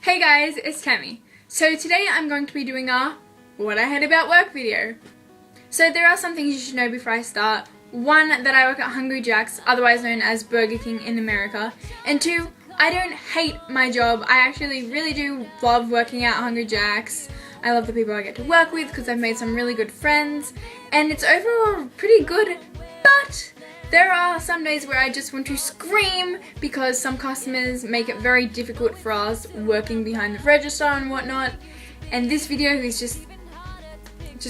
Hey guys, it's Tammy. So today I'm going to be doing a What I Hate About Work video. So there are some things you should know before I start. One, that I work at Hungry Jack's, otherwise known as Burger King in America. And two, I don't hate my job. I actually really do love working at Hungry Jack's. I love the people I get to work with because I've made some really good friends. And it's overall pretty good, but there are some days where I just want to scream because some customers make it very difficult for us working behind the register and whatnot. And this video is just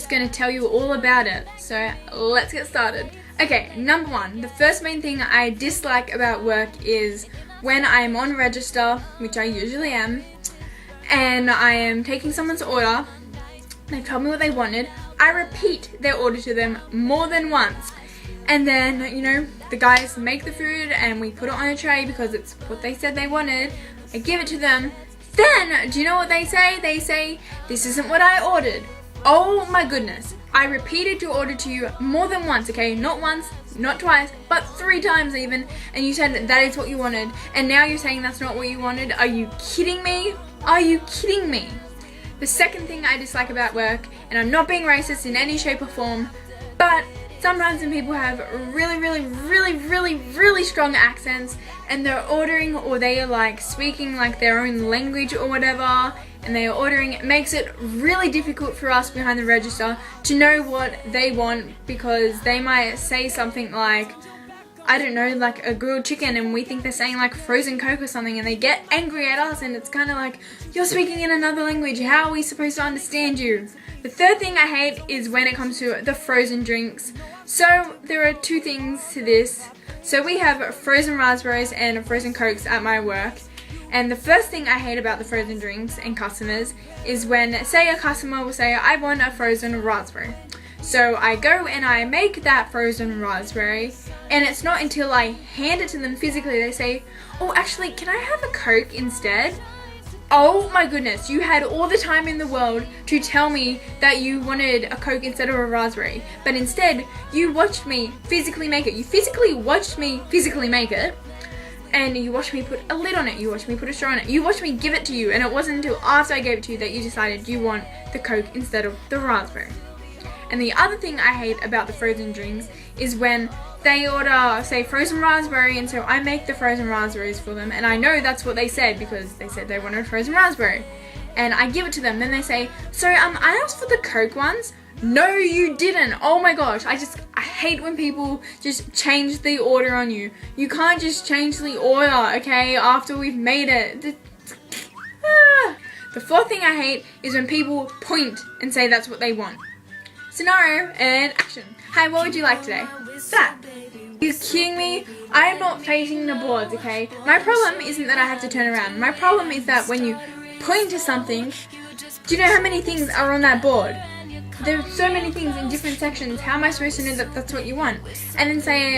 going to tell you all about it. So let's get started. Okay, number one, the first main thing I dislike about work is when I am on register, which I usually am, and I am taking someone's order. They've told me what they wanted. I repeat their order to them more than once. And then, you know, the guys make the food and we put it on a tray because it's what they said they wanted. I give it to them. Then, do you know what they say? They say, "This isn't what I ordered." Oh my goodness. I repeated your order to you more than once, okay? Not once, not twice, but 3 times even. And you said that is what you wanted. And now you're saying that's not what you wanted? Are you kidding me? Are you kidding me? The second thing I dislike about work, and I'm not being racist in any shape or form, but sometimes when people have really strong accents and they're ordering, or they are like speaking like their own language or whatever, and they are ordering, it makes it really difficult for us behind the register to know what they want, because they might say something like, I don't know, like a grilled chicken, and we think they're saying like frozen Coke or something, and they get angry at us, and it's kind of like, you're speaking in another language, how are we supposed to understand you? The third thing I hate is when it comes to the frozen drinks. So there are 2 things to this. So we have frozen raspberries and frozen Cokes at my work. And the first thing I hate about the frozen drinks and customers is when, say, a customer will say, "I want a frozen raspberry." So I go and I make that frozen raspberry, and it's not until I hand it to them physically they say, "Oh, actually, can I have a Coke instead?" Oh my goodness, you had all the time in the world to tell me that you wanted a Coke instead of a raspberry, but instead you watched me physically make it. You physically watched me physically make it, and you watched me put a lid on it, you watched me put a straw on it, you watched me give it to you, and it wasn't until after I gave it to you that you decided you want the Coke instead of the raspberry. And the other thing I hate about the frozen drinks is when they order, say, frozen raspberry, and so I make the frozen raspberries for them, and I know that's what they said because they said they wanted a frozen raspberry. And I give it to them, then they say, "So, I asked for the Coke ones." No, you didn't. Oh my gosh, I hate when people just change the order on you. You can't just change the order, okay, after we've made it. The fourth thing I hate is when people point and say that's what they want. Scenario and action. Hi, what would you like today? That. Are you kidding me? I am not facing the boards, okay? My problem isn't that I have to turn around. My problem is that when you point to something, do you know how many things are on that board? There are so many things in different sections. How am I supposed to know that that's what you want? And then say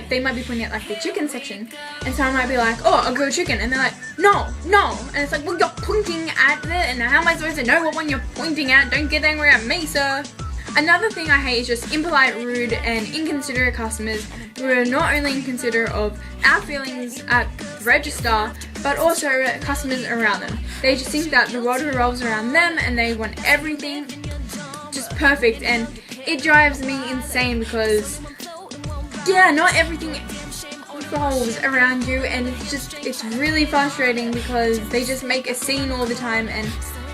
they might be pointing at like the chicken section, and so I might be like, "Oh, a grilled chicken," and they're like, "No, no," and it's like, "Well, you're pointing at it, and how am I supposed to know what one you're pointing at? Don't get angry at me, sir." Another thing I hate is just impolite, rude, and inconsiderate customers who are not only inconsiderate of our feelings at the register, but also customers around them. They just think that the world revolves around them and they want everything just perfect, and it drives me insane because, yeah, not everything revolves around you, and it's really frustrating because they just make a scene all the time, and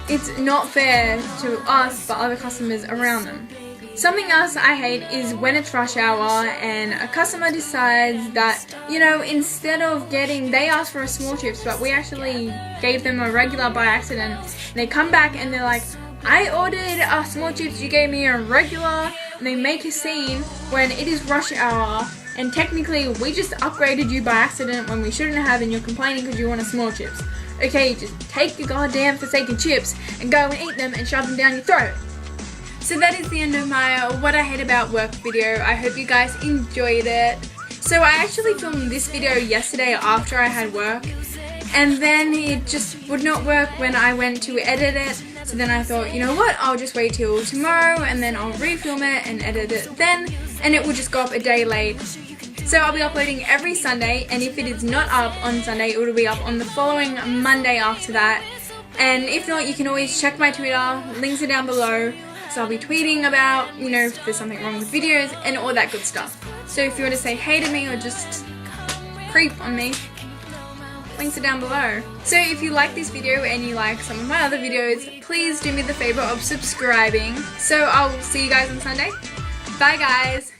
it's not fair to us but other customers around them. Something else I hate is when it's rush hour and a customer decides that, you know, instead of they asked for a small chips, but we actually gave them a regular by accident. And they come back and they're like, "I ordered a small chips, you gave me a regular," and they make a scene when it is rush hour, and technically we just upgraded you by accident when we shouldn't have, and you're complaining because you want a small chips. Okay, just take your goddamn forsaken chips and go and eat them and shove them down your throat. So that is the end of my What I Hate About Work video. I hope you guys enjoyed it. So I actually filmed this video yesterday after I had work, and then it just would not work when I went to edit it. So then I thought, you know what, I'll just wait till tomorrow and then I'll refilm it and edit it then, and it will just go up a day late. So I'll be uploading every Sunday, and if it is not up on Sunday, it will be up on the following Monday after that. And if not, you can always check my Twitter, links are down below, so I'll be tweeting about, you know, if there's something wrong with videos and all that good stuff. So if you want to say hey to me or just creep on me, links are down below. So if you like this video and you like some of my other videos, please do me the favor of subscribing. So I'll see you guys on Sunday. Bye guys!